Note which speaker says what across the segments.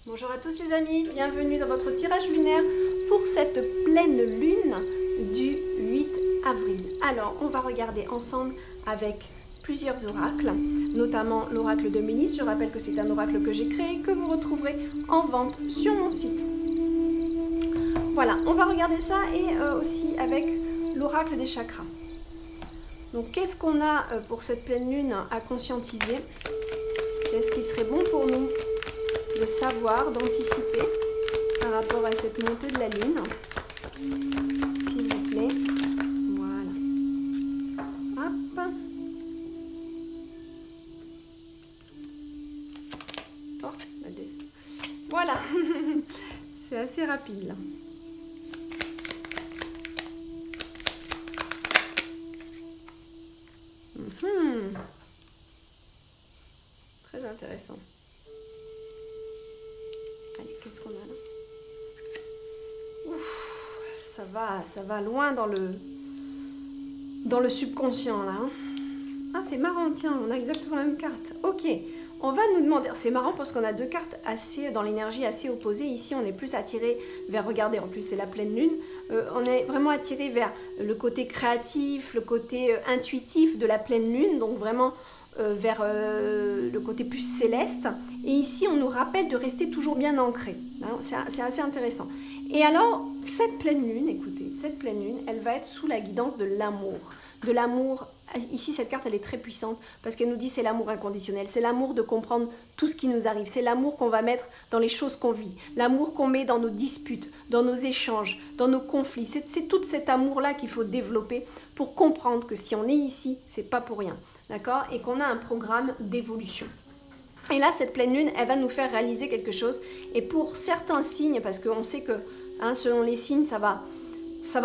Speaker 1: Bonjour à tous les amis, bienvenue dans votre tirage lunaire pour cette pleine lune du 8 avril. Alors, on va regarder ensemble avec plusieurs oracles, notamment l'oracle de Ménis. Je rappelle que c'est un oracle que j'ai créé, que vous retrouverez en vente sur mon site. Voilà, on va regarder ça et aussi avec l'oracle des chakras. Donc, qu'est-ce qu'on a pour cette pleine lune à conscientiser? Qu'est-ce qui serait bon pour nous de savoir, d'anticiper par rapport à cette montée de la lune, s'il vous plaît. Voilà. Hop. Oh, voilà. C'est assez rapide là. Très intéressant. Allez, qu'est-ce qu'on a là? Ouf, ça va loin dans le subconscient là. Hein. Ah, c'est marrant, tiens, on a exactement la même carte. Ok, on va nous demander. C'est marrant parce qu'on a deux cartes assez dans l'énergie assez opposée. Ici, on est plus attiré vers. Regardez, en plus, c'est la pleine lune. On est vraiment attiré vers le côté créatif, le côté intuitif de la pleine lune, donc vraiment vers le côté plus céleste. Et ici, on nous rappelle de rester toujours bien ancré. Hein, c'est assez intéressant. Et alors, cette pleine lune, écoutez, cette pleine lune, elle va être sous la guidance de l'amour. De l'amour, ici cette carte elle est très puissante parce qu'elle nous dit c'est l'amour inconditionnel, c'est l'amour de comprendre tout ce qui nous arrive, c'est l'amour qu'on va mettre dans les choses qu'on vit, l'amour qu'on met dans nos disputes, dans nos échanges, dans nos conflits, c'est tout cet amour là qu'il faut développer pour comprendre que si on est ici, c'est pas pour rien, d'accord, et qu'on a un programme d'évolution. Et là cette pleine lune, elle va nous faire réaliser quelque chose, et pour certains signes, parce qu'on sait que hein, selon les signes ça va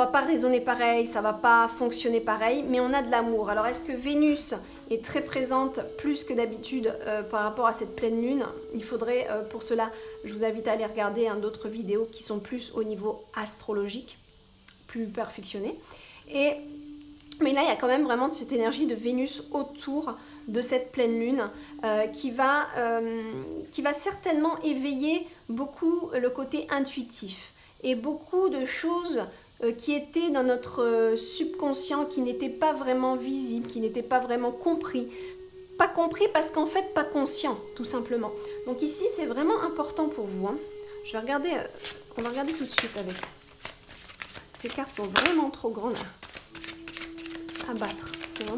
Speaker 1: pas résonner pareil, ça va pas fonctionner pareil, mais on a de l'amour. Alors est-ce que Vénus est très présente plus que d'habitude par rapport à cette pleine lune? Il faudrait pour cela, je vous invite à aller regarder d'autres vidéos qui sont plus au niveau astrologique, plus perfectionnées. Mais là, il y a quand même vraiment cette énergie de Vénus autour de cette pleine lune qui va certainement éveiller beaucoup le côté intuitif et beaucoup de choses qui étaient dans notre subconscient, qui n'étaient pas vraiment visibles, qui n'étaient pas vraiment compris. Pas compris parce qu'en fait, pas conscient, tout simplement. Donc ici, c'est vraiment important pour vous. Hein. Je vais regarder, on va regarder tout de suite avec. Ces cartes sont vraiment trop grandes à battre. C'est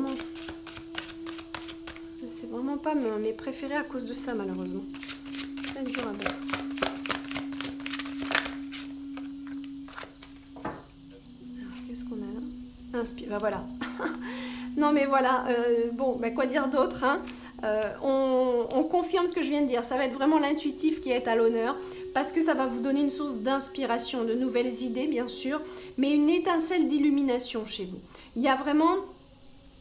Speaker 1: vraiment pas mes préférés à cause de ça, malheureusement. Très dur à battre. Qu'est-ce qu'on a là? Inspire, ben voilà. Non mais voilà, bon, ben quoi dire d'autre hein, on confirme ce que je viens de dire, ça va être vraiment l'intuitif qui est à l'honneur, parce que ça va vous donner une source d'inspiration, de nouvelles idées bien sûr, mais une étincelle d'illumination chez vous. Il y a vraiment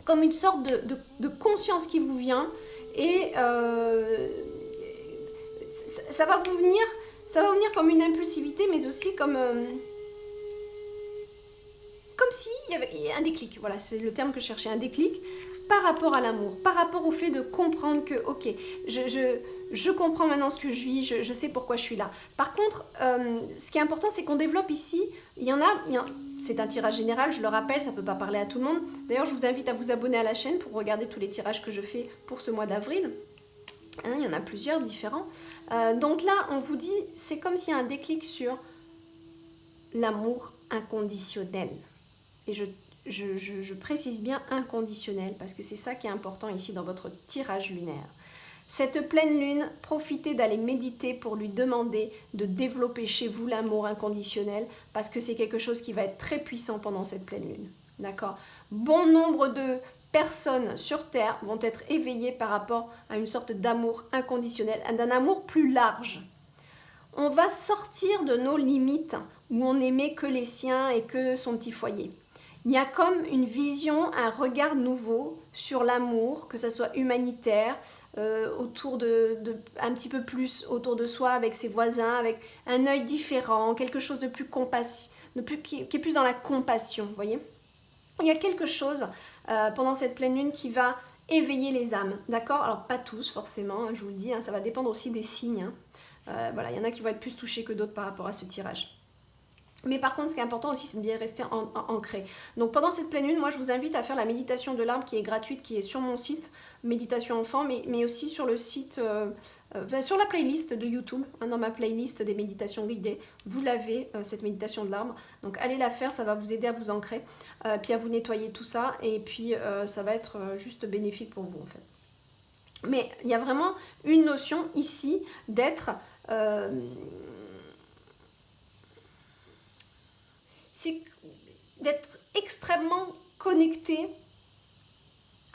Speaker 1: comme une sorte de conscience qui vous vient, et ça va vous venir comme une impulsivité, mais aussi comme s'il y avait un déclic, voilà, c'est le terme que je cherchais, un déclic par rapport à l'amour, par rapport au fait de comprendre que, ok, je comprends maintenant ce que je vis, je sais pourquoi je suis là. Par contre, ce qui est important, c'est qu'on développe ici, c'est un tirage général, je le rappelle, ça ne peut pas parler à tout le monde. D'ailleurs, je vous invite à vous abonner à la chaîne pour regarder tous les tirages que je fais pour ce mois d'avril. Hein, il y en a plusieurs différents. Donc là, on vous dit, c'est comme s'il y a un déclic sur l'amour inconditionnel. Et je précise bien inconditionnel, parce que c'est ça qui est important ici dans votre tirage lunaire. Cette pleine lune, profitez d'aller méditer pour lui demander de développer chez vous l'amour inconditionnel, parce que c'est quelque chose qui va être très puissant pendant cette pleine lune. D'accord ? Bon nombre de personnes sur Terre vont être éveillées par rapport à une sorte d'amour inconditionnel, d'un amour plus large. On va sortir de nos limites où on n'aimait que les siens et que son petit foyer. Il y a comme une vision, un regard nouveau sur l'amour, que ce soit humanitaire, autour un petit peu plus autour de soi, avec ses voisins, avec un œil différent, quelque chose de plus qui est plus dans la compassion, vous voyez. Il y a quelque chose pendant cette pleine lune qui va éveiller les âmes, d'accord? Alors pas tous forcément, hein, je vous le dis, hein, ça va dépendre aussi des signes, hein. Voilà, il y en a qui vont être plus touchés que d'autres par rapport à ce tirage. Mais par contre, ce qui est important aussi, c'est de bien rester ancré. Donc pendant cette pleine lune, moi je vous invite à faire la méditation de l'arbre qui est gratuite, qui est sur mon site, Méditation Enfant, mais aussi sur le site, sur la playlist de YouTube, hein, dans ma playlist des méditations guidées, vous l'avez, cette méditation de l'arbre. Donc allez la faire, ça va vous aider à vous ancrer, puis à vous nettoyer tout ça, et puis ça va être juste bénéfique pour vous en fait. Mais il y a vraiment une notion ici d'être... c'est d'être extrêmement connecté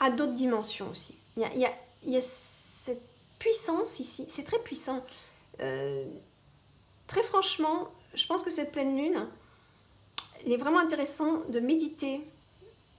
Speaker 1: à d'autres dimensions aussi. Il y a cette puissance ici, c'est très puissant. Très franchement, je pense que cette pleine lune, il est vraiment intéressant de méditer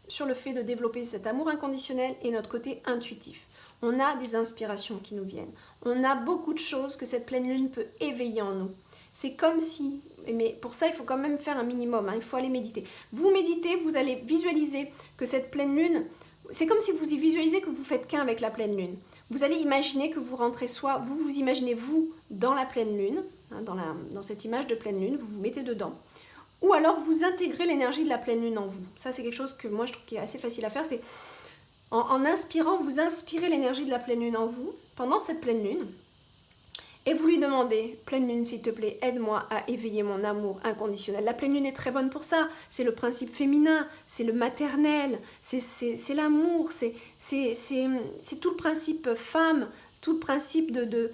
Speaker 1: sur le fait de développer cet amour inconditionnel et notre côté intuitif. On a des inspirations qui nous viennent. On a beaucoup de choses que cette pleine lune peut éveiller en nous. C'est comme si, mais pour ça il faut quand même faire un minimum, hein, il faut aller méditer. Vous méditez, vous allez visualiser que cette pleine lune, c'est comme si vous y visualisez que vous faites qu'un avec la pleine lune. Vous allez imaginer que vous rentrez, soit vous vous imaginez vous dans la pleine lune, hein, dans cette image de pleine lune, vous vous mettez dedans, ou alors vous intégrez l'énergie de la pleine lune en vous. Ça c'est quelque chose que moi je trouve qui est assez facile à faire, c'est en inspirant, vous inspirez l'énergie de la pleine lune en vous pendant cette pleine lune. Et vous lui demandez, pleine lune s'il te plaît, aide-moi à éveiller mon amour inconditionnel. La pleine lune est très bonne pour ça, c'est le principe féminin, c'est le maternel, c'est l'amour, c'est tout le principe femme, tout le principe de...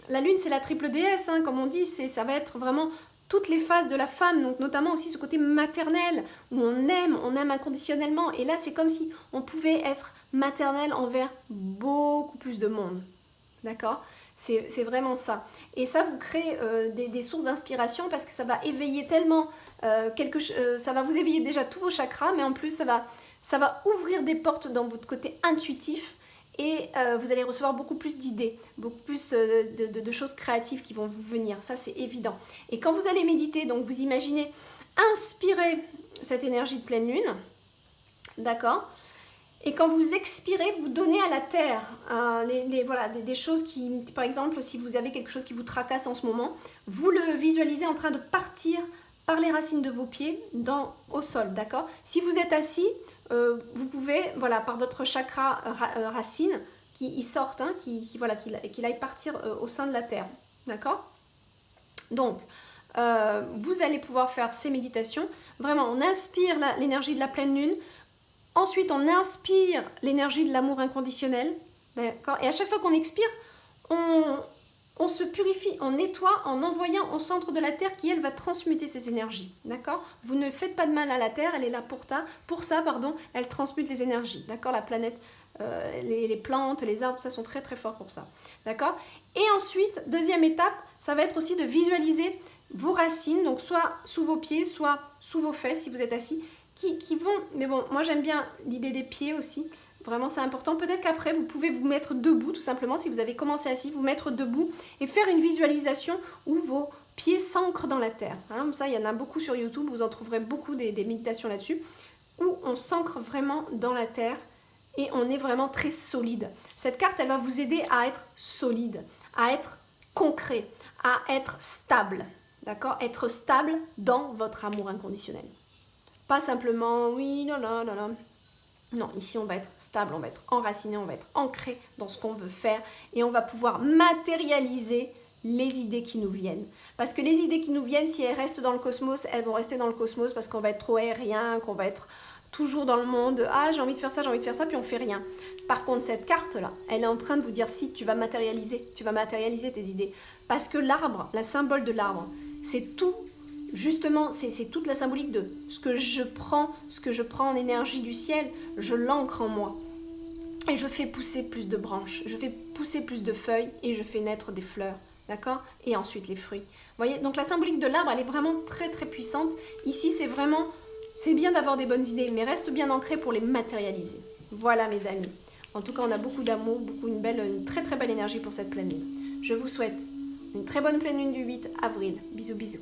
Speaker 1: La lune c'est la triple déesse, hein, comme on dit, ça va être vraiment toutes les phases de la femme, donc notamment aussi ce côté maternel, où on aime inconditionnellement, et là c'est comme si on pouvait être maternel envers beaucoup plus de monde. D'accord? C'est vraiment ça. Et ça vous crée des sources d'inspiration parce que ça va éveiller tellement ça va vous éveiller déjà tous vos chakras, mais en plus ça va ouvrir des portes dans votre côté intuitif et vous allez recevoir beaucoup plus d'idées, beaucoup plus de choses créatives qui vont vous venir. Ça c'est évident. Et quand vous allez méditer, donc vous imaginez inspirer cette énergie de pleine lune, d'accord? Et quand vous expirez, vous donnez à la terre voilà, des choses qui, par exemple, si vous avez quelque chose qui vous tracasse en ce moment, vous le visualisez en train de partir par les racines de vos pieds au sol, d'accord? Si vous êtes assis, vous pouvez, voilà, par votre chakra racine, qu'il sorte, hein, qu'il aille partir au sein de la terre, d'accord? Donc, vous allez pouvoir faire ces méditations. Vraiment, on inspire l'énergie de la pleine lune. Ensuite, on inspire l'énergie de l'amour inconditionnel, d'accord? Et à chaque fois qu'on expire, on se purifie, on nettoie en envoyant au centre de la Terre qui, elle, va transmuter ces énergies, d'accord? Vous ne faites pas de mal à la Terre, elle est là pour ça, elle transmute les énergies, d'accord? La planète, les plantes, les arbres, ça sont très très forts pour ça, d'accord? Et ensuite, deuxième étape, ça va être aussi de visualiser vos racines, donc soit sous vos pieds, soit sous vos fesses si vous êtes assis, qui vont, mais bon, moi j'aime bien l'idée des pieds aussi, vraiment c'est important. Peut-être qu'après vous pouvez vous mettre debout tout simplement, si vous avez commencé assis, vous mettre debout et faire une visualisation où vos pieds s'ancrent dans la terre, hein. Ça il y en a beaucoup sur YouTube, vous en trouverez beaucoup des méditations là-dessus, où on s'ancre vraiment dans la terre et on est vraiment très solide. Cette carte elle va vous aider à être solide, à être concret, à être stable, d'accord? Être stable dans votre amour inconditionnel. Pas simplement, oui, non. Non, ici on va être stable, on va être enraciné, on va être ancré dans ce qu'on veut faire et on va pouvoir matérialiser les idées qui nous viennent. Parce que les idées qui nous viennent, si elles restent dans le cosmos, elles vont rester dans le cosmos parce qu'on va être trop aérien, qu'on va être toujours dans le monde, ah j'ai envie de faire ça, puis on fait rien. Par contre, cette carte-là, elle est en train de vous dire si tu vas matérialiser tes idées. Parce que l'arbre, la symbole de l'arbre, c'est tout. Justement, c'est toute la symbolique de ce que je prends en énergie du ciel, je l'ancre en moi. Et je fais pousser plus de branches, je fais pousser plus de feuilles et je fais naître des fleurs, d'accord? Et ensuite les fruits. Vous voyez, donc la symbolique de l'arbre, elle est vraiment très très puissante. Ici, c'est bien d'avoir des bonnes idées, mais reste bien ancré pour les matérialiser. Voilà mes amis. En tout cas, on a beaucoup d'amour, une très très belle énergie pour cette pleine lune. Je vous souhaite une très bonne pleine lune du 8 avril. Bisous bisous.